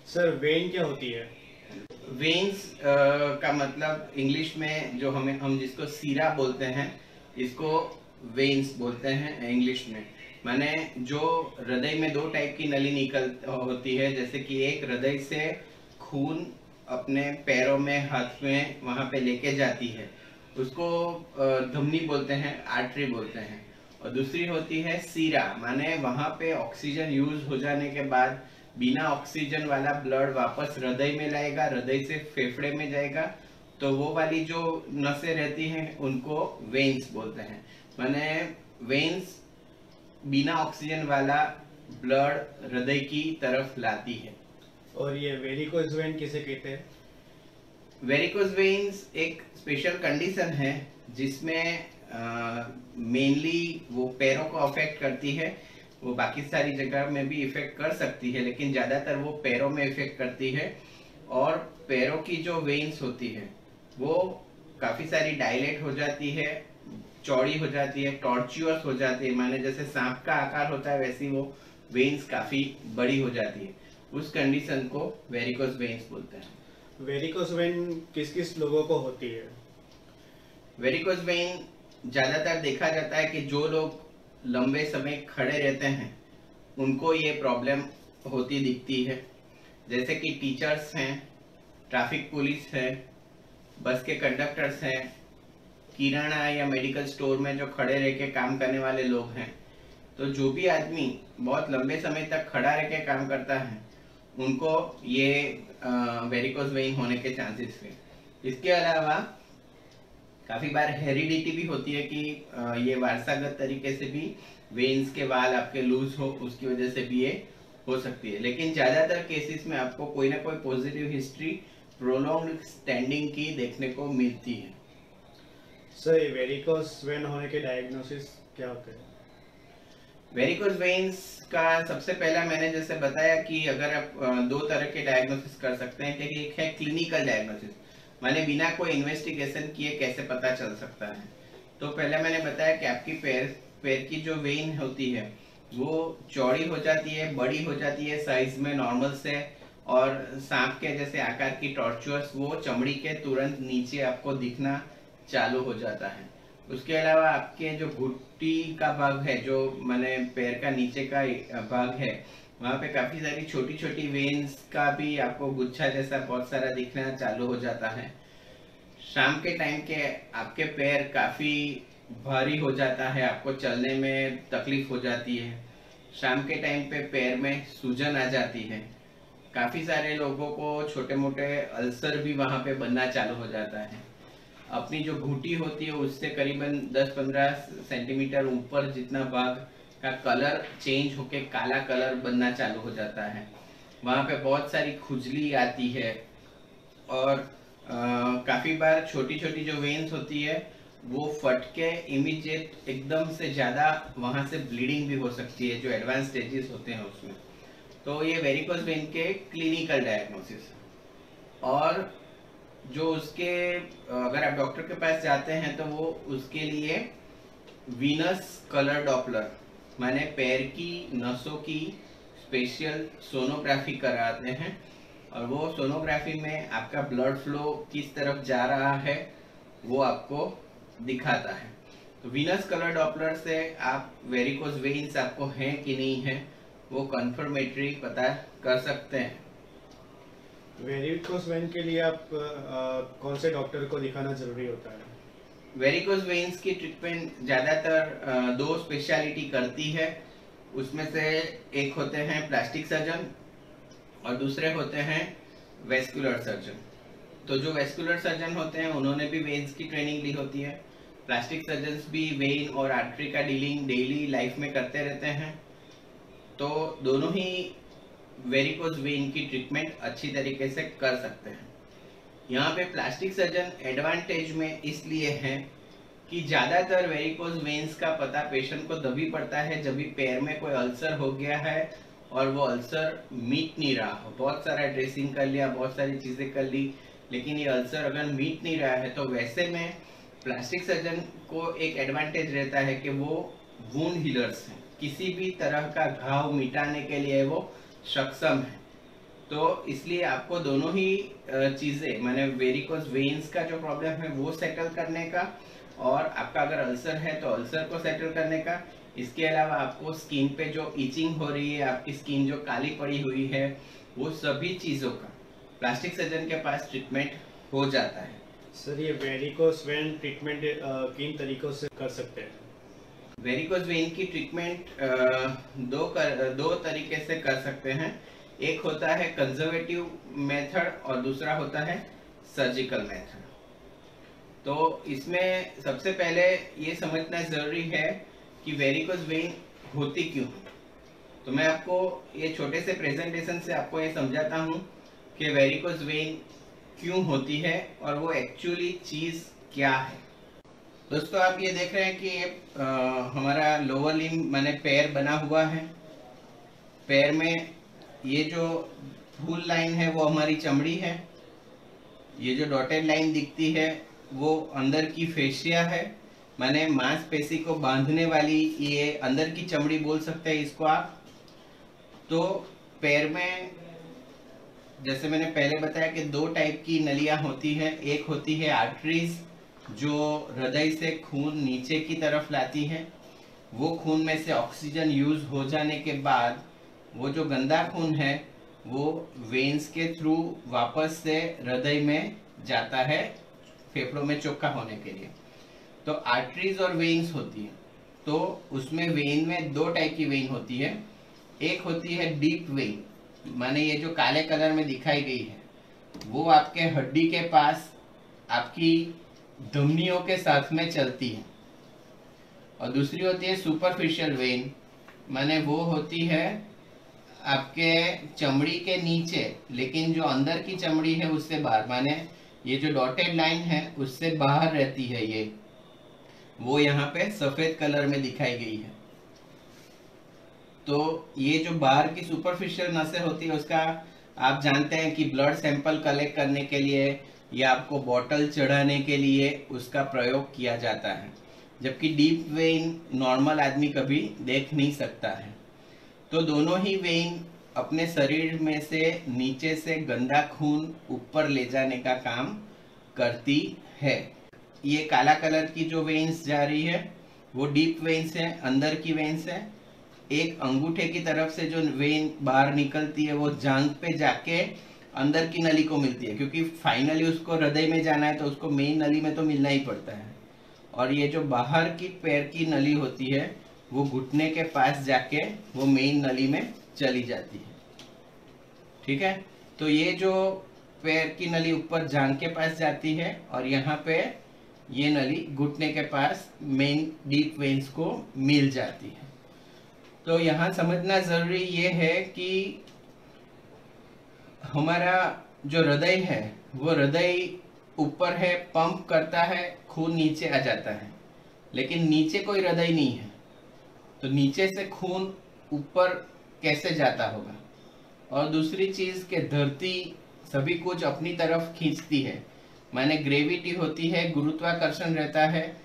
Sir when क्या होती है? वेन्स का मतलब इंग्लिश में जो हम जिसको सीरा बोलते हैं, इसको वेन्स बोलते हैं इंग्लिश में। माने जो हृदय में दो टाइप की नली निकल होती है, जैसे कि एक हृदय से खून अपने पैरों में, हाथ में वहां पे लेके जाती है, उसको धमनी बोलते हैं, आर्टरी बोलते हैं। और दूसरी होती है सीरा, माने वहां पे ऑक्सीजन यूज हो जाने के बाद बिना ऑक्सीजन वाला ब्लड वापस हृदय में लाएगा, हृदय से फेफड़े में जाएगा, तो वो वाली जो नसें रहती हैं उनको वेन्स बोलते हैं। माने वेन्स बिना ऑक्सीजन वाला ब्लड हृदय की तरफ लाती है। और ये वेरिकोज वेन किसे कहते हैं? वेरिकोज वेन्स एक स्पेशल कंडीशन है जिसमें मेनली वो पैरों को अफेक्ट करती है। वो बाकी सारी जगह में भी इफेक्ट कर सकती है, लेकिन ज्यादातर वो पैरों में इफेक्ट करती है। और पैरों की जो वेन्स होती है वो काफी सारी डायलेट हो जाती है, चौड़ी हो जाती है, टॉर्चुअस हो जाती है। माने जैसे सांप का आकार होता है वैसी वो वेन्स काफी बड़ी हो जाती है। उस कंडीशन को वेरिकोज वेन्स बोलते हैं। वेरिकोज वेन किस किस लोगों को होती है? वेरिकोज वेन ज्यादातर देखा जाता है कि जो लोग लंबे समय खड़े रहते हैं उनको ये प्रॉब्लम होती दिखती है। जैसे कि टीचर्स हैं, ट्रैफिक पुलिस है, बस के कंडक्टर्स हैं, किराना या मेडिकल स्टोर में जो खड़े रह के काम करने वाले लोग हैं। तो जो भी आदमी बहुत लंबे समय तक खड़ा रह के काम करता है उनको ये वेरिकोज वेन होने के चांसेस है। इसके अलावा काफी बार हेरिडिटी भी होती है कि ये वारसागत तरीके से भी वेन्स के वाल आपके लूज हो, उसकी वजह से भी ये हो सकती है। लेकिन ज्यादातर केसेस में आपको कोई ना कोई पॉजिटिव हिस्ट्री प्रोलॉन्ग्ड स्टैंडिंग की देखने को मिलती है। सर वेरिकोज वेन होने के डायग्नोसिस क्या होते हैं? वेरिकोज वेन्स का सबसे पहला मैंने जैसे बताया कि अगर आप दो तरह के डायग्नोसिस कर सकते हैं कि एक है क्लिनिकल डायग्नोसिस, माने बिना कोई इन्वेस्टिगेशन किए कैसे पता चल सकता है। तो पहले मैंने बताया कि आपकी पैर की जो वेन होती है वो चौड़ी हो जाती है, बड़ी हो जाती है साइज में नॉर्मल से, और सांप के जैसे आकार की टॉर्चुअस वो चमड़ी के तुरंत नीचे आपको दिखना चालू हो जाता है। उसके अलावा आपके जो घुट्टी का भाग है, जो माने पैर का नीचे का भाग है, वहां पे काफी सारी छोटी छोटी वेन्स का भी आपको गुच्छा जैसा बहुत सारा दिखना चालू हो जाता है। शाम के टाइम के आपके पैर काफी भारी हो जाता है, आपको चलने में तकलीफ हो जाती है। शाम के टाइम पे पैर में सूजन आ जाती है। काफी सारे लोगों को छोटे मोटे अल्सर भी वहां पे बनना चालू हो जाता है। अपनी जो घुटी होती है उससे करीबन 10-15 सेंटीमीटर ऊपर जितना भाग का कलर चेंज होके काला कलर बनना चालू हो जाता है। वहां पे बहुत सारी खुजली आती है। और काफी बार छोटी छोटी जो वेन्स होती है वो फट के इमीडिएट एकदम से ज्यादा वहां से ब्लीडिंग भी हो सकती है, जो एडवांस स्टेजेस होते हैं उसमें। तो ये वेरिकोज वेन के क्लिनिकल डायग्नोसिस। और जो उसके अगर आप डॉक्टर के पास जाते हैं तो वो उसके लिए वीनस कलर डॉपलर माने पैर की नसों की स्पेशल सोनोग्राफी कराते हैं। और वो सोनोग्राफी में आपका ब्लड फ्लो किस तरफ जा रहा है वो आपको दिखाता है। तो वीनस कलर डॉपलर से आप वेरिकोज वेन्स आपको हैं कि नहीं है वो कंफर्मेटरी पता कर सकते हैं। वेरिकोज वेन के लिए आप कौन से डॉक्टर को दिखाना जरूरी होता है? वेरिकोज वेन्स की ट्रीटमेंट ज्यादातर दो स्पेशलिटी करती है। उसमें से एक होते हैं प्लास्टिक सर्जन और दूसरे होते हैं वेस्कुलर सर्जन। तो जो वेस्कुलर सर्जन होते हैं उन्होंने भी वेन्स की ट्रेनिंग ली होती है। प्लास्टिक सर्जन भी वेन और आर्टरी का डीलिंग डेली लाइफ में करते रहते हैं। तो दोनों ही वेरिकोज वेन की ट्रीटमेंट अच्छी तरीके से कर सकते हैं। यहाँ पे प्लास्टिक सर्जन एडवांटेज में इसलिए है कि ज्यादातर वेरिकोज वेन्स का पता पेशेंट को तभी पड़ता है जब भी पैर में कोई अल्सर हो गया है और वो अल्सर मीट नहीं रहा हो। बहुत सारा ड्रेसिंग कर लिया, बहुत सारी चीजें कर ली, लेकिन ये अल्सर अगर मीट नहीं रहा है तो वैसे में प्लास्टिक सर्जन को एक एडवांटेज रहता है कि वो वुंड हीलर्स हैं, किसी भी तरह का घाव मिटाने के लिए वो सक्षम है। तो इसलिए आपको दोनों ही चीजें, माने वेरिकोस वेन्स का जो प्रॉब्लम है वो सेटल करने का, और आपका अगर अल्सर है तो अल्सर को सेटल करने का। इसके अलावा आपको स्किन पे जो इचिंग हो रही है, आपकी स्किन जो काली पड़ी हुई है, वो सभी चीजों का प्लास्टिक सर्जन के पास ट्रीटमेंट हो जाता है। सर ये वेरिकोस वेन ट्रीटमेंट किन तरीकों से कर सकते हैं? वेरिकोस वेन की ट्रीटमेंट दो तरीके से कर सकते हैं। एक होता है कंजर्वेटिव मेथड और दूसरा होता है सर्जिकल मेथड। तो इसमें सबसे पहले ये समझना जरूरी है कि वेरिकोस वेन होती क्यों है। तो मैं आपको ये छोटे से प्रेजेंटेशन से आपको ये समझाता हूँ कि वेरिकोस वेन क्यों होती है और वो एक्चुअली चीज क्या है। दोस्तों आप ये देख रहे हैं कि हमारा लोअर लिम्ब माने पैर बना हुआ है। पैर में ये जो फुल लाइन है वो हमारी चमड़ी है। ये जो डॉटेड लाइन दिखती है वो अंदर की फेशिया है, माने मांसपेशी को बांधने वाली ये अंदर की चमड़ी बोल सकते हैं इसको आप। तो पैर में जैसे मैंने पहले बताया कि दो टाइप की नलियां होती है। एक होती है आर्टरीज जो हृदय से खून नीचे की तरफ लाती है। वो खून में से ऑक्सीजन यूज हो जाने के बाद वो जो गंदा खून है वो वेन्स के थ्रू वापस से हृदय में जाता है फेफड़ों में चोखा होने के लिए। तो आर्टरीज और वेन्स होती है। तो उसमें वेन में दो टाइप की वेन होती है। एक होती है डीप वेन, माने ये जो काले कलर में दिखाई गई है वो आपके हड्डी के पास आपकी धमनियों के साथ में चलती है। और दूसरी होती है सुपरफिशियल वेन, माने वो होती है आपके चमड़ी के नीचे, लेकिन जो अंदर की चमड़ी है उससे बाहर, माने ये जो डॉटेड लाइन है उससे बाहर रहती है। ये वो यहाँ पे सफेद कलर में दिखाई गई है। तो ये जो बाहर की सुपरफिशियल नसें होती है उसका आप जानते हैं कि ब्लड सैंपल कलेक्ट करने के लिए या आपको बॉटल चढ़ाने के लिए उसका प्रयोग किया जाता है, जबकि डीप वेन नॉर्मल आदमी कभी देख नहीं सकता है। तो दोनों ही वेन अपने शरीर में से नीचे से गंदा खून ऊपर ले जाने का काम करती है। ये काला कलर की जो वेन्स जा रही है वो डीप वेन्स है, अंदर की वेन्स है। एक अंगूठे की तरफ से जो वेन बाहर निकलती है वो जांघ पे जाके अंदर की नली को मिलती है, क्योंकि फाइनली उसको हृदय में जाना है तो उसको मेन नली में तो मिलना ही पड़ता है। और ये जो बाहर की पैर की नली होती है वो घुटने के पास जाके वो मेन नली में चली जाती है। ठीक है, तो ये जो पैर की नली ऊपर जांघ के पास जाती है और यहाँ पे ये नली घुटने के पास मेन डीप वेन्स को मिल जाती है। तो यहाँ समझना जरूरी ये है कि हमारा जो हृदय है वो हृदय ऊपर है, पंप करता है, खून नीचे आ जाता है, लेकिन नीचे कोई हृदय नहीं है। तो नीचे से खून ऊपर कैसे जाता होगा। और दूसरी चीज के धरती सभी कुछ अपनी तरफ खींचती है, माने ग्रेविटी होती है, गुरुत्वाकर्षण रहता है।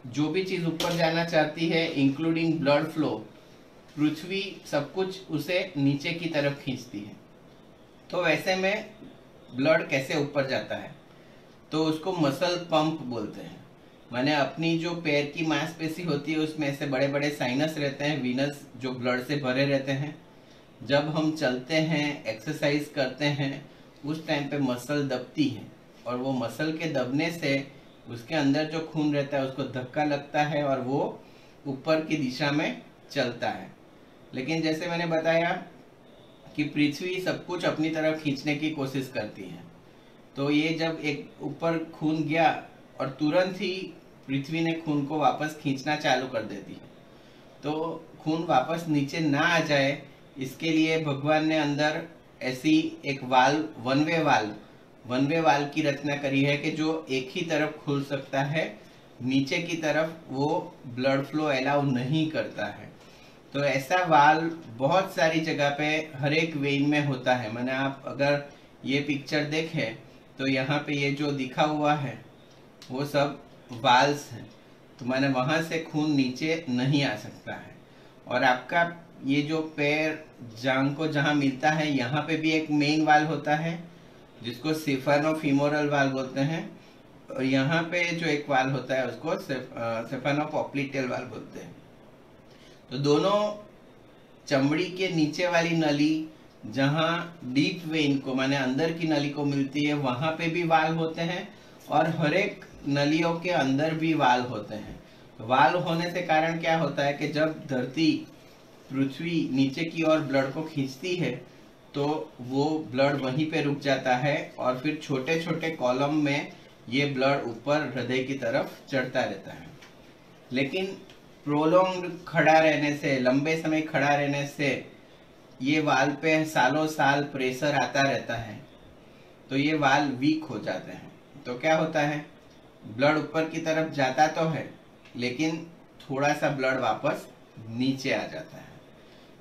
जो भी चीज ऊपर जाना चाहती है इंक्लूडिंग ब्लड फ्लो, पृथ्वी सब कुछ उसे नीचे की तरफ खींचती है। तो वैसे में ब्लड कैसे ऊपर जाता है, तो उसको मसल पंप बोलते हैं। माने अपनी जो पैर की मांसपेशी होती है उसमें से बड़े बड़े साइनस रहते हैं, वीनस जो ब्लड से भरे रहते हैं। जब हम चलते हैं, एक्सरसाइज करते हैं, उस टाइम पे मसल दबती है और वो मसल के दबने से उसके अंदर जो खून रहता है उसको धक्का लगता है और वो ऊपर की दिशा में चलता है। लेकिन जैसे मैंने बताया कि पृथ्वी सब कुछ अपनी तरफ खींचने की कोशिश करती है। तो ये जब एक ऊपर खून गया और तुरंत ही पृथ्वी ने खून को वापस खींचना चालू कर देती है। तो खून वापस नीचे ना आ जाए इसके लिए भगवान ने अंदर ऐसी एक वाल्व, वन वे वाल्व की रचना करी है कि जो एक ही तरफ खुल सकता है, नीचे की तरफ वो ब्लड फ्लो अलाउ नहीं करता है। तो ऐसा वाल्व बहुत सारी जगह पे हर एक वेन में होता है। मैंने आप अगर ये पिक्चर देखें तो यहाँ पे ये जो दिखा हुआ है वो सब वाल्व्स हैं। तो मैंने वहां से खून नीचे नहीं आ सकता है। और आपका ये जो पैर जांग को जहां मिलता है यहाँ पे भी एक मेन वाल्व होता है जिसको सेफेनोफीमोरल वाल्व बोलते हैं, और यहाँ पे जो एक वाल्व होता है उसको सेफेनोपोप्लिटेल वाल्व बोलते हैं। तो दोनों चमड़ी के नीचे वाली नली जहां डीप वेन को माने अंदर की नली को मिलती है वहां पे भी वाल्व होते हैं, और हर एक नलियों के अंदर भी वाल्व होते हैं। तो वाल्व होने से कारण क्या होता है कि जब धरती पृथ्वी नीचे की ओर ब्लड को खींचती है तो वो ब्लड वहीं पे रुक जाता है, और फिर छोटे छोटे कॉलम में ये ब्लड ऊपर हृदय की तरफ चढ़ता रहता है। लेकिन प्रोलॉन्ग खड़ा रहने से, लंबे समय खड़ा रहने से ये वाल्व पे सालों साल प्रेशर आता रहता है, तो ये वाल्व वीक हो जाते हैं। तो क्या होता है, ब्लड ऊपर की तरफ जाता तो है लेकिन थोड़ा सा ब्लड वापस नीचे आ जाता है,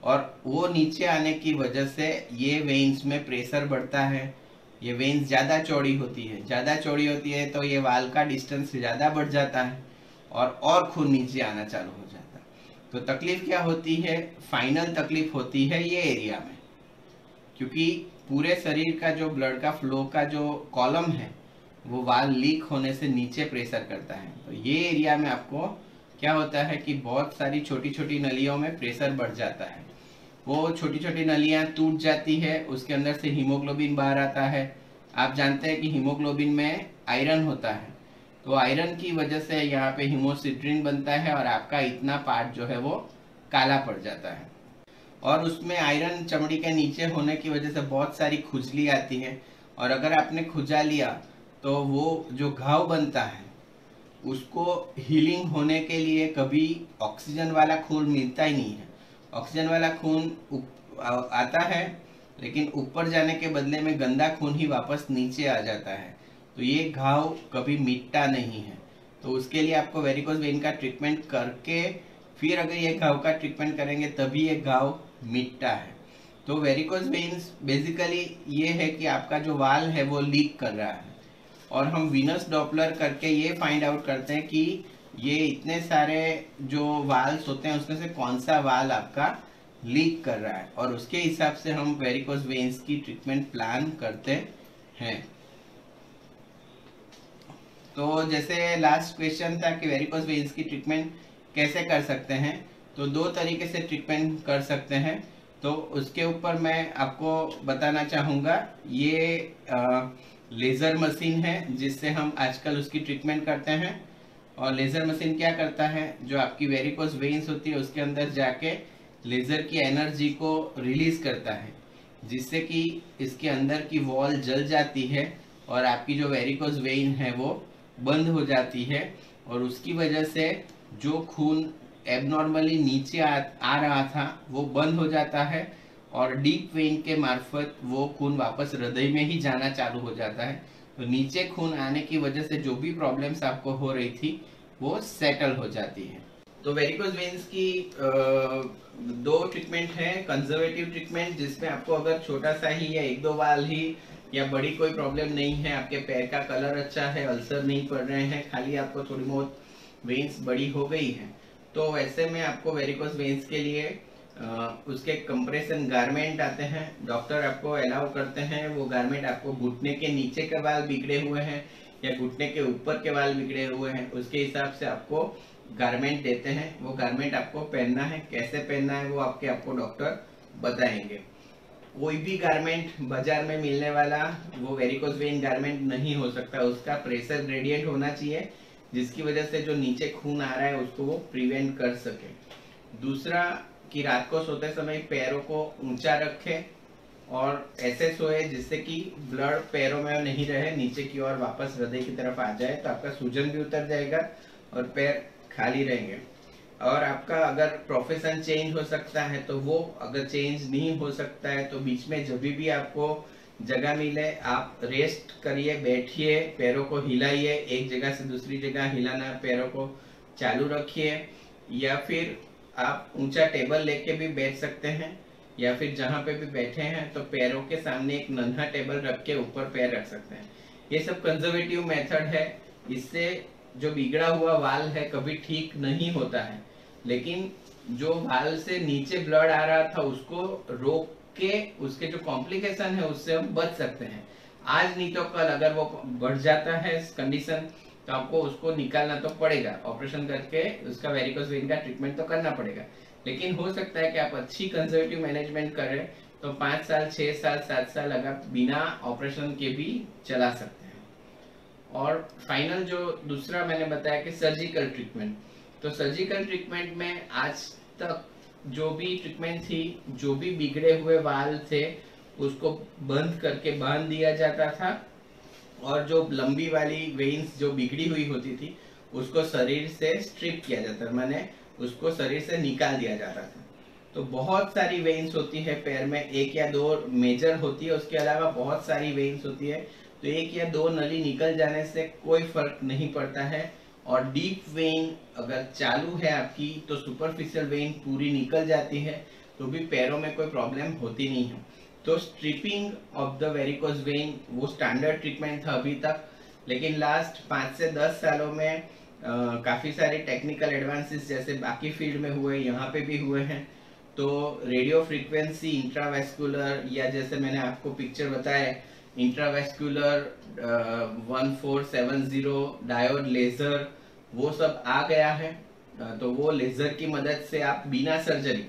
और वो नीचे आने की वजह से ये वेन्स में प्रेशर बढ़ता है। ये वेन्स ज्यादा चौड़ी होती है तो ये वाल्व का डिस्टेंस ज्यादा बढ़ जाता है और खून नीचे आना चालू हो जाता है। तो तकलीफ क्या होती है, फाइनल तकलीफ होती है ये एरिया में, क्योंकि पूरे शरीर का जो ब्लड का फ्लो का जो कॉलम है वो वाल्व लीक होने से नीचे प्रेशर करता है। तो ये एरिया में आपको क्या होता है कि बहुत सारी छोटी छोटी नलियों में प्रेशर बढ़ जाता है। वो छोटी छोटी नलियां टूट जाती है, उसके अंदर से हीमोग्लोबिन बाहर आता है। आप जानते हैं कि हीमोग्लोबिन में आयरन होता है, तो आयरन की वजह से यहाँ पे हीमोसिट्रीन बनता है और आपका इतना पार्ट जो है वो काला पड़ जाता है। और उसमें आयरन चमड़ी के नीचे होने की वजह से बहुत सारी खुजली आती है, और अगर आपने खुजा लिया तो वो जो घाव बनता है उसको हीलिंग होने के लिए कभी ऑक्सीजन वाला खून मिलता ही नहीं है। ऑक्सीजन वाला खून आता है लेकिन ऊपर जाने के बदले में गंदा खून ही वापस नीचे आ जाता है, तो ये घाव कभी मिटता नहीं है। तो उसके लिए आपको वेरिकोज वेन का ट्रीटमेंट करके फिर अगर ये घाव का ट्रीटमेंट करेंगे तभी ये घाव मिटता है। तो वेरिकोज वेन्स बेसिकली ये है कि आपका जो वाल है वो लीक कर रहा है, और हम वीनस डॉपलर करके ये फाइंड आउट करते हैं कि ये इतने सारे जो वाल्स होते हैं उसमें से कौन सा वाल आपका लीक कर रहा है, और उसके हिसाब से हम वेरिकोज वेन्स की ट्रीटमेंट प्लान करते हैं। तो जैसे लास्ट क्वेश्चन था कि वेरिकोज वेन्स की ट्रीटमेंट कैसे कर सकते हैं, तो दो तरीके से ट्रीटमेंट कर सकते हैं। तो उसके ऊपर मैं आपको बताना चाहूँगा, ये लेज़र मशीन है जिससे हम आजकल उसकी ट्रीटमेंट करते हैं। और लेज़र मशीन क्या करता है, जो आपकी वेरिकोज वेन्स होती है उसके अंदर जाके लेज़र की एनर्जी को रिलीज करता है, जिससे कि इसके अंदर की वॉल जल जाती है और आपकी जो वेरिकोज वेन है वो बंद हो जाती है, और उसकी वजह से जो खून एबनॉर्मली नीचे आ रहा था वो बंद हो जाता है, और डीप वेन के मार्फत वो खून वापस हृदय में ही जाना चालू हो जाता है। तो नीचे खून आने की वजह से जो भी प्रॉब्लम्स आपको हो रही थी वो सेटल हो जाती है। तो वेरिकोज वेन्स की दो ट्रीटमेंट है। कंजर्वेटिव ट्रीटमेंट जिसमें आपको अगर छोटा सा ही या एक दो बाल ही या बड़ी कोई प्रॉब्लम नहीं है, आपके पैर का कलर अच्छा है, अल्सर नहीं पड़ रहे हैं, खाली आपको थोड़ी बहुत वेन्स बड़ी हो गई है, तो ऐसे में आपको वेरिकोज वेन्स के लिए उसके कंप्रेशन गारमेंट आते हैं। डॉक्टर आपको अलाउ करते हैं, वो गारमेंट आपको घुटने के नीचे के बाल बिगड़े हुए हैं या घुटने के ऊपर के बाल बिगड़े हुए हैं उसके हिसाब से आपको गारमेंट देते हैं। वो गारमेंट आपको पहनना है, कैसे पहनना है वो आपको डॉक्टर बताएंगे। कोई भी गारमेंट बाजार में मिलने वाला वो वेरिकोज वेन गारमेंट नहीं हो सकता, उसका प्रेशर ग्रेडियंट होना चाहिए जिसकी वजह से जो नीचे खून आ रहा है उसको वो प्रिवेंट कर सके। दूसरा कि रात को सोते समय पैरों को ऊंचा रखें और ऐसे सोए जिससे कि ब्लड पैरों में नहीं रहे, नीचे की ओर वापस हृदय की तरफ आ जाए, तो आपका सूजन भी उतर जाएगा और पैर खाली रहेंगे। और आपका अगर प्रोफेशन चेंज हो सकता है तो वो अगर चेंज नहीं हो सकता है तो बीच में जब भी आपको जगह मिले आप रेस्ट करिए, बैठिए, पैरों को हिलाइए, एक जगह से दूसरी जगह हिलाना पैरों को चालू रखिए, या फिर आप ऊंचा टेबल लेके भी बैठ सकते हैं, या फिर जहां पे भी बैठे हैं तो पैरों के सामने एक नन्हा टेबल रख के ऊपर पैर रख सकते हैं। ये सब कंजर्वेटिव मेथड है। इससे जो बिगड़ा हुआ वाल है कभी ठीक नहीं होता है, लेकिन जो वाल से नीचे ब्लड आ रहा था उसको रोक के उसके जो कॉम्प्लिकेशन है उससे हम बच सकते हैं। आज नहीं तो कल अगर वो बढ़ जाता है कंडीशन तो आपको उसको निकालना तो पड़ेगा, ऑपरेशन करके उसका वेरिकोस वेन का ट्रीटमेंट तो करना पड़ेगा। लेकिन हो सकता है कि आप अच्छी कंजर्वेटिव मैनेजमेंट करें तो 5 साल 6 साल 7 साल अगर बिना ऑपरेशन के भी चला सकते हैं। और फाइनल जो दूसरा मैंने बताया कि सर्जिकल ट्रीटमेंट, तो सर्जिकल ट्रीटमेंट में आज तक जो भी ट्रीटमेंट थी, जो भी बिगड़े हुए वाल थे उसको बंद करके बांध दिया जाता था, और जो लंबी वाली वेन्स जो बिगड़ी हुई होती थी उसको शरीर से स्ट्रिप किया जाता था, माने उसको शरीर से निकाल दिया जाता था। तो बहुत सारी वेन्स होती है पैर में, एक या दो मेजर होती है, उसके अलावा बहुत सारी वेन्स होती है। तो एक या दो नली निकल जाने से कोई फर्क नहीं पड़ता है, और डीप वेन अगर चालू है आपकी तो सुपरफिशियल वेन पूरी निकल जाती है तो भी पैरों में कोई प्रॉब्लम होती नहीं है। तो stripping of the varicose vein वो स्टैंडर्ड ट्रीटमेंट था अभी तक, लेकिन लास्ट 5 से 10 सालों में काफ़ी सारे टेक्निकल एडवांसेस जैसे बाकी फील्ड में हुए यहाँ पे भी हुए हैं। तो रेडियो फ्रीक्वेंसी इंट्रावेस्कुलर, या जैसे मैंने आपको पिक्चर बताया इंट्रावेस्कुलर 1470 डायोड लेजर, वो सब आ गया है। तो वो लेजर की मदद से आप बिना सर्जरी,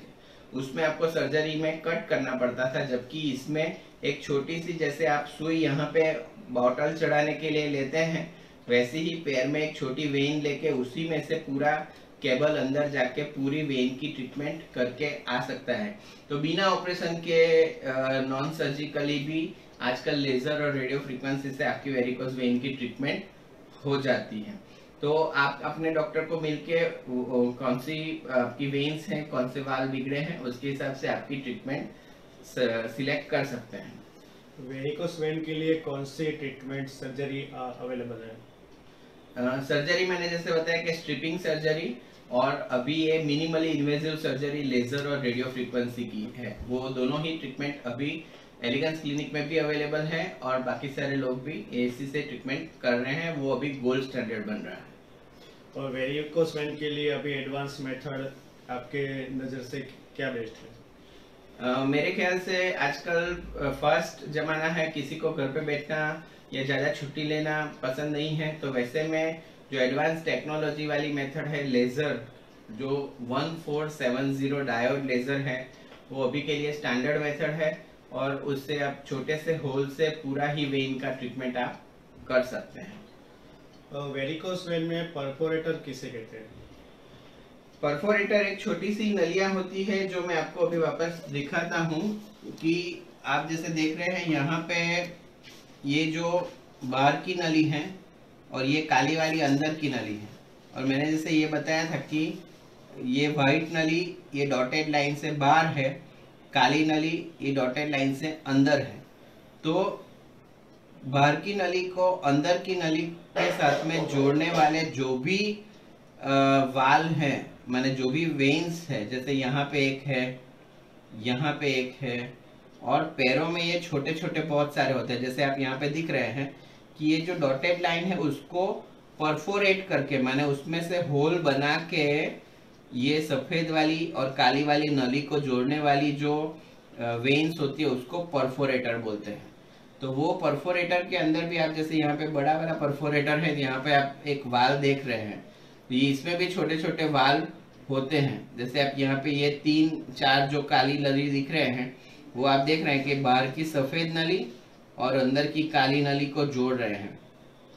उसमें आपको सर्जरी में कट करना पड़ता था, जबकि इसमें एक छोटी सी, जैसे आप सुई यहाँ पे बॉटल चढ़ाने के लिए लेते हैं वैसे ही पैर में एक छोटी वेन लेके उसी में से पूरा केबल अंदर जाके पूरी वेन की ट्रीटमेंट करके आ सकता है। तो बिना ऑपरेशन के नॉन सर्जिकली भी आजकल लेजर और रेडियो फ्रीक्वेंसी से आपकी वेरिकोस वेन की ट्रीटमेंट हो जाती है। तो आप अपने डॉक्टर को मिलके कौन सी आपकी वेन्स हैं, कौन से वाल बिगड़े हैं, उसके हिसाब से आपकी ट्रीटमेंट सिलेक्ट कर सकते हैं। वेरिकोस वेन के लिए कौन सी ट्रीटमेंट सर्जरी अवेलेबल है? सर्जरी मैंने जैसे बताया कि स्ट्रिपिंग सर्जरी, और अभी ये मिनिमली इन्वेजिव सर्जरी लेजर और रेडियो फ्रीक्वेंसी की है। वो दोनों ही ट्रीटमेंट अभी एलिगेंस क्लिनिक में भी अवेलेबल है, और बाकी सारे लोग भी एसी से ट्रीटमेंट कर रहे हैं, वो अभी गोल्ड स्टैंडर्ड बन रहा है। और वेरिकोस वेन के लिए अभी एडवांस मेथड आपके नज़र से क्या बेस्ट है? मेरे ख्याल से आजकल फास्ट जमाना है, किसी को घर पे बैठना या ज़्यादा छुट्टी लेना पसंद नहीं है, तो वैसे में जो एडवांस टेक्नोलॉजी वाली मेथड है लेज़र, जो 1470 डायोड लेज़र है, वो अभी के लिए स्टैंडर्ड मेथड है, और उससे आप छोटे से होल से पूरा ही वेन का ट्रीटमेंट आप कर सकते हैं। वेरिकोस वेन में परफोरेटर किसे कहते हैं? परफोरेटर एक छोटी सी नलियां होती है, जो मैं आपको अभी वापस दिखाता हूँ कि आप जैसे देख रहे हैं यहाँ पे ये जो बाहर की नली है और ये काली वाली अंदर की नली है, और मैंने जैसे ये बताया था कि ये व्हाइट नली ये डॉटेड लाइन से बाहर है, काली नली ये डॉटेड लाइन से अंदर है। तो बाहर की नली को अंदर की नली के साथ में जोड़ने वाले जो भी वाल हैं, माने जो भी वेन्स है, जैसे यहाँ पे एक है, यहाँ पे एक है, और पैरों में ये छोटे छोटे बहुत सारे होते हैं, जैसे आप यहाँ पे दिख रहे हैं कि ये जो डॉटेड लाइन है उसको परफोरेट करके, माने उसमें से होल बना के ये सफेद वाली और काली वाली नली को जोड़ने वाली जो वेन्स होती है उसको परफोरेटर बोलते हैं। तो वो परफोरेटर के अंदर भी आप जैसे यहाँ पे बड़ा वाला परफोरेटर है, यहाँ पे आप एक वाल देख रहे हैं, ये इसमें भी छोटे छोटे वाल होते हैं। जैसे आप यहाँ पे ये 3-4 जो काली नली दिख रहे हैं वो आप देख रहे हैं कि बाहर की सफेद नली और अंदर की काली नली को जोड़ रहे हैं,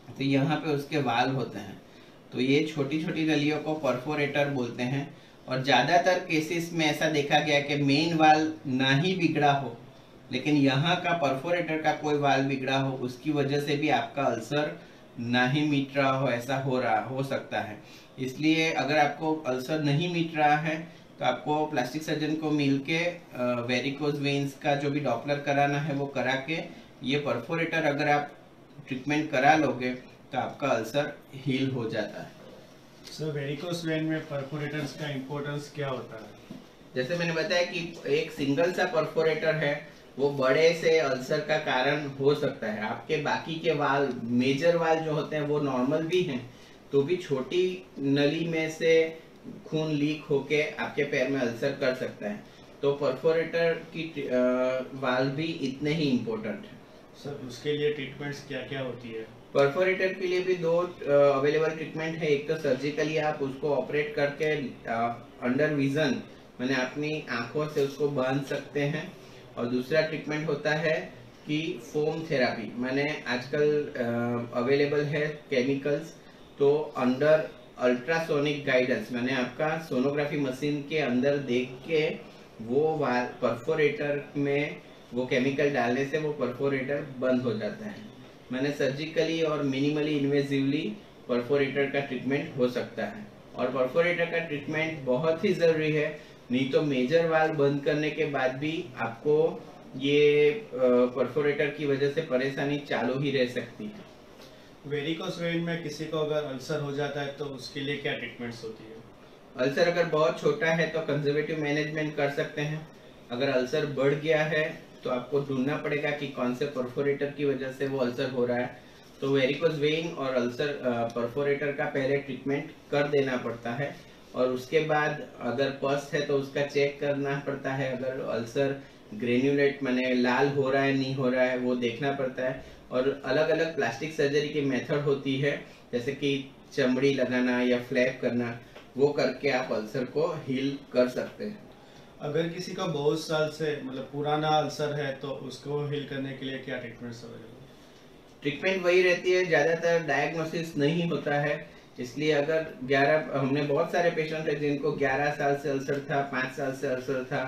तो यहाँ पे उसके वाल होते हैं। तो ये छोटी छोटी नलियों को परफोरेटर बोलते हैं, और ज्यादातर केसेस में ऐसा देखा गया कि मेन वाल ना ही बिगड़ा हो, लेकिन यहाँ का परफोरेटर का कोई वाल बिगड़ा हो, उसकी वजह से भी आपका अल्सर ना ही मिट रहा हो, ऐसा हो सकता है। इसलिए अगर आपको अल्सर नहीं मिट रहा है तो आपको प्लास्टिक सर्जन को मिलके वेरिकोस वेन्स का जो भी डॉपलर कराना है वो करा के ये परफोरेटर अगर आप ट्रीटमेंट करा लोगे तो आपका अल्सर हील हो जाता है। सर, वेरिकोस वेन में परफोरेटर्स का इम्पोर्टेंस क्या होता है? जैसे मैंने बताया कि एक सिंगल सा परफोरेटर है वो बड़े से अल्सर का कारण हो सकता है। आपके बाकी के वाल, मेजर वाल जो होते हैं वो नॉर्मल भी हैं, तो भी छोटी नली में से खून लीक होके आपके पैर में अल्सर कर सकता है। तो परफोरेटर की वाल्व भी इतने ही इम्पोर्टेंट है। सर उसके लिए ट्रीटमेंट्स क्या क्या होती है? परफोरेटर के लिए भी दो अवेलेबल ट्रीटमेंट है। एक तो सर्जिकली आप उसको ऑपरेट करके अंडर विजन मैंने अपनी आंखों से उसको बांध सकते हैं, और दूसरा ट्रीटमेंट होता है कि फोम थेरापी मैंने आजकल अवेलेबल है केमिकल्स। तो अंडर अल्ट्रासोनिक गाइडेंस मैंने आपका सोनोग्राफी मशीन के अंदर देख के वो परफोरेटर में वो केमिकल डालने से वो परफोरेटर बंद हो जाता है। मैंने सर्जिकली और मिनिमली इन्वेजिवली परफोरेटर का ट्रीटमेंट हो सकता है, और परफोरेटर का ट्रीटमेंट बहुत ही जरूरी है, नहीं तो मेजर वाल्व बंद करने के बाद भी आपको ये परफोरेटर की वजह से परेशानी चालू ही रह सकती है। वेरिकोस वेन में किसी को अगर अल्सर हो जाता है तो उसके लिए क्या ट्रीटमेंट्स होती है? अल्सर अगर बहुत छोटा है तो कंजर्वेटिव मैनेजमेंट कर सकते हैं। अगर अल्सर बढ़ गया है तो आपको ढूंढना पड़ेगा कि कौन से परफोरेटर की वजह से वो अल्सर हो रहा है। तो वेरिकोस वेन और अल्सर परफोरेटर का पहले ट्रीटमेंट कर देना पड़ता है, और उसके बाद अगर पस है तो उसका चेक करना पड़ता है। अगर अल्सर ग्रेन्युलेट माने लाल हो रहा है नहीं हो रहा है वो देखना पड़ता है। और अलग अलग प्लास्टिक सर्जरी की मेथड होती है, जैसे कि चमड़ी लगाना या फ्लैप करना, वो करके आप अल्सर को हील कर सकते हैं। अगर किसी का बहुत साल से मतलब पुराना अल्सर है तो उसको हील करने के लिए क्या ट्रीटमेंट्स अवेलेबल? ट्रीटमेंट वही रहती है, ज्यादातर डायग्नोसिस नहीं होता है। इसलिए अगर 11 हमने बहुत सारे पेशेंट है जिनको 11 साल से अल्सर था, 5 साल से अल्सर था,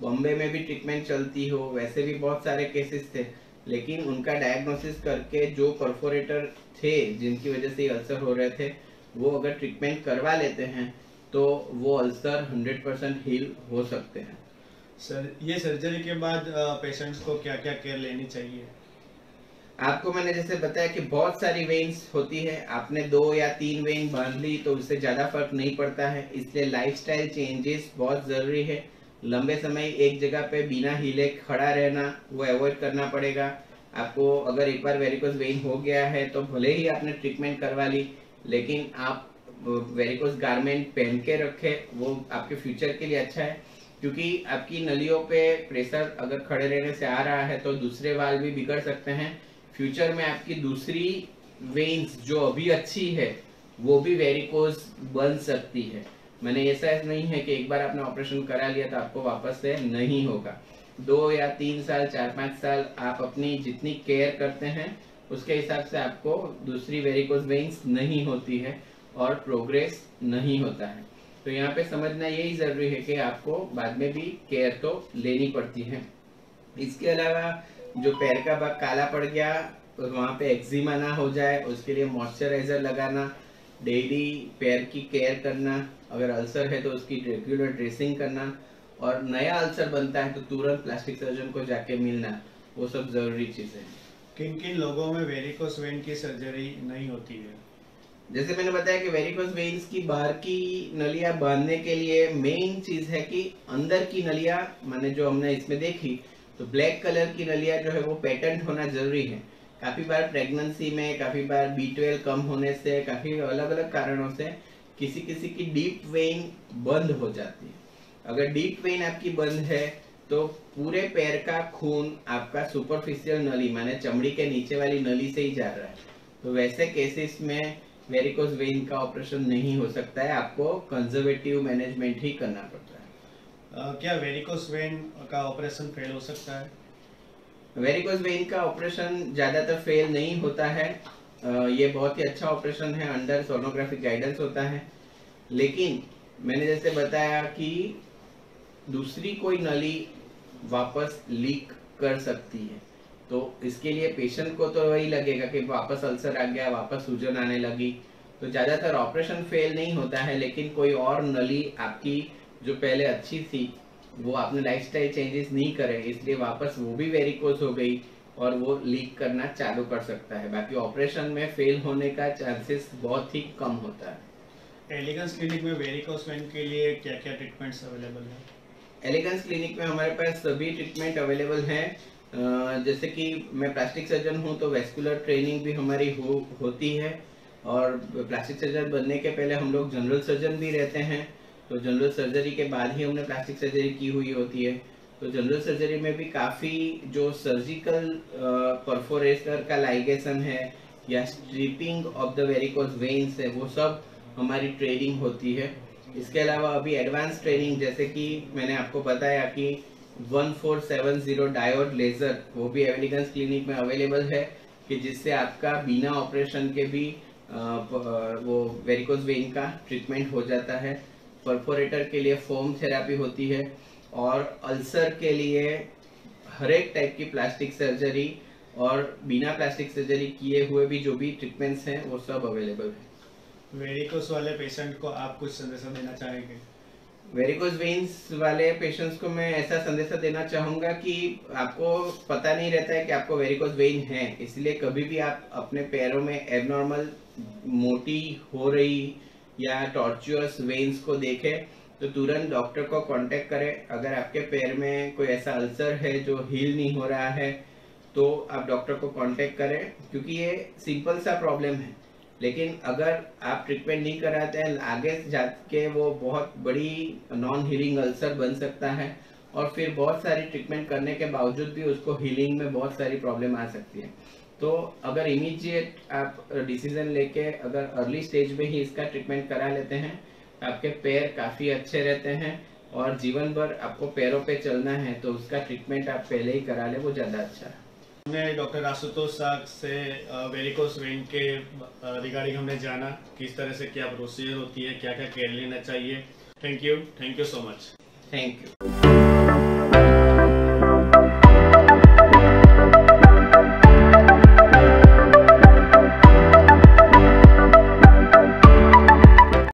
बॉम्बे में भी ट्रीटमेंट चलती हो, वैसे भी बहुत सारे केसेस थे, लेकिन उनका डायग्नोसिस करके जो परफोरेटर थे जिनकी वजह से अल्सर हो रहे थे वो अगर ट्रीटमेंट करवा लेते हैं तो वो अल्सर 100% हील हो सकते हैं। सर ये सर्जरी के बाद पेशेंट्स को क्या क्या केयर लेनी चाहिए? आपको मैंने जैसे बताया कि बहुत सारी वेन्स होती है, आपने 2 या 3 वेन बांध ली तो उससे ज्यादा फर्क नहीं पड़ता है, इसलिए लाइफस्टाइल चेंजेस बहुत जरूरी है। लंबे समय एक जगह पे बिना हिले खड़ा रहना वो अवॉइड करना पड़ेगा आपको। अगर एक बार वेरिकोस वेन हो गया है तो भले ही आपने ट्रीटमेंट करवा ली, लेकिन आप वेरिकोस गारमेंट पहन के रखे, वो आपके फ्यूचर के लिए अच्छा है, क्योंकि आपकी नलियों पे प्रेशर अगर खड़े रहने से आ रहा है तो दूसरे वाल्व भी बिगड़ सकते हैं। फ्यूचर में आपकी दूसरी वेन्स जो अभी अच्छी है वो भी वेरिकोस बन सकती है। मैंने ऐसा नहीं है कि एक बार आपने ऑपरेशन करा लिया तो आपको वापस से नहीं होगा। 2 या 3 साल 4-5 साल आप अपनी जितनी केयर करते हैं उसके हिसाब से आपको दूसरी वेरिकोस वेन्स नहीं होती है और प्रोग्रेस नहीं होता है। तो यहाँ पे समझना यही जरूरी है कि आपको बाद में भी केयर तो लेनी पड़ती है। इसके अलावा जो पैर का भाग काला पड़ गया वहाँ पे एक्जिमा ना हो जाए उसके लिए मॉइस्चराइजर लगाना, डेली पैर की केयर करना, अगर अल्सर है तो उसकी रेगुलर ड्रेसिंग करना, और नया अल्सर बनता है तो तुरंत प्लास्टिक सर्जन को जाके मिलना, वो सब जरूरी चीजें हैं। किन किन लोगों में वेरिकोस वेन की सर्जरी नहीं होती है? जैसे मैंने बताया कि वेरिकोस वेन्स की बाहर की नलियां बांधने के लिए मेन चीज है कि अंदर की नलियां माने जो हमने इसमें देखी तो ब्लैक कलर की नलियां जो है वो पेटेंट होना जरूरी है। काफी बार प्रेगनेंसी में, काफी बार B12 कम होने से, काफी अलग अलग कारणों से किसी किसी की डीप वेन बंद हो जाती है। अगर डीप वेन आपकी बंद है तो पूरे पैर का खून आपका सुपरफिशियल नली माने चमड़ी के नीचे वाली नली से ही जा रहा है। तो वैसे केसेस में वेरिकोस वेन का ऑपरेशन नहीं हो सकता है, आपको कंजर्वेटिव मैनेजमेंट ही करना पड़ता है। क्या वेरिकोस वेन का ऑपरेशन फेल हो सकता है? वेरिकोस वेन का ऑपरेशन ज्यादातर फेल नहीं होता है। ये बहुत ही अच्छा ऑपरेशन है, अंडर सोनोग्राफिक गाइडेंस होता है। लेकिन मैंने जैसे बताया कि दूसरी कोई नली वापस लीक कर सकती है, तो इसके लिए पेशेंट को तो वही लगेगा कि वापस अल्सर आ गया, वापस सूजन आने लगी। तो ज्यादातर ऑपरेशन फेल नहीं होता है, लेकिन कोई और नली आपकी जो पहले अच्छी थी वो आपने लाइफस्टाइल चेंजेस नहीं करे इसलिए वापस वो भी वेरिकोस हो गई और वो लीक करना चालू कर सकता है। बाकी ऑपरेशन में फेल होने का चांसेस बहुत ही कम होता है। एलिगेंस क्लिनिक में वेरिकोस वेन के लिए क्या क्या ट्रीटमेंट्स अवेलेबल है? एलिगेंस क्लिनिक में हमारे पास सभी ट्रीटमेंट अवेलेबल हैं। जैसे कि मैं प्लास्टिक सर्जन हूं तो वेस्कुलर ट्रेनिंग भी हमारी होती है, और प्लास्टिक सर्जन बनने के पहले हम लोग जनरल सर्जन भी रहते हैं। तो जनरल सर्जरी के बाद ही हमने प्लास्टिक सर्जरी की हुई होती है। तो जनरल सर्जरी में भी काफ़ी जो सर्जिकल परफोरेटर का लाइगेशन है या stripping of the varicose veins है, वो सब हमारी ट्रेनिंग होती है। इसके अलावा अभी एडवांस ट्रेनिंग, जैसे कि मैंने आपको बताया कि 1470 डायोड लेजर, वो भी एलिगेंस क्लिनिक में अवेलेबल है, कि जिससे आपका बिना ऑपरेशन के भी वो वेरिकोज वेन का ट्रीटमेंट हो जाता है। परफोरेटर के लिए फोम थेरापी होती है, और अल्सर के लिए हर एक टाइप की प्लास्टिक सर्जरी और बिना प्लास्टिक सर्जरी किए हुए भी जो भी ट्रीटमेंट्स हैं वो सब अवेलेबल है। वेरिकोस वाले पेशेंट को आप कुछ संदेश देना चाहेंगे? वेरिकोज वेन्स वाले पेशेंट्स को मैं ऐसा संदेशा देना चाहूंगा कि आपको पता नहीं रहता है कि आपको वेरिकोज वेन है, इसलिए कभी भी आप अपने पैरों में एबनॉर्मल मोटी हो रही या टॉर्चुअस वेन्स को देखें तो तुरंत डॉक्टर को कांटेक्ट करें। अगर आपके पैर में कोई ऐसा अल्सर है जो हील नहीं हो रहा है तो आप डॉक्टर को कांटेक्ट करें, क्योंकि ये सिंपल सा प्रॉब्लम है, लेकिन अगर आप ट्रीटमेंट नहीं कराते हैं आगे जाके वो बहुत बड़ी नॉन हीलिंग अल्सर बन सकता है, और फिर बहुत सारी ट्रीटमेंट करने के बावजूद भी उसको हीलिंग में बहुत सारी प्रॉब्लम आ सकती है। तो अगर इमीडिएट आप डिसीजन लेके अगर अर्ली स्टेज में ही इसका ट्रीटमेंट करा लेते हैं, आपके पैर काफ़ी अच्छे रहते हैं, और जीवन भर आपको पैरों पे चलना है तो उसका ट्रीटमेंट आप पहले ही करा ले, वो ज़्यादा अच्छा है। हमने डॉक्टर आशुतोष साग से वेरिकोस वेन के रिगार्डिंग हमने जाना किस तरह से क्या प्रोसीजर होती है, क्या क्या केयर लेना चाहिए। Thank you so much. Thank you.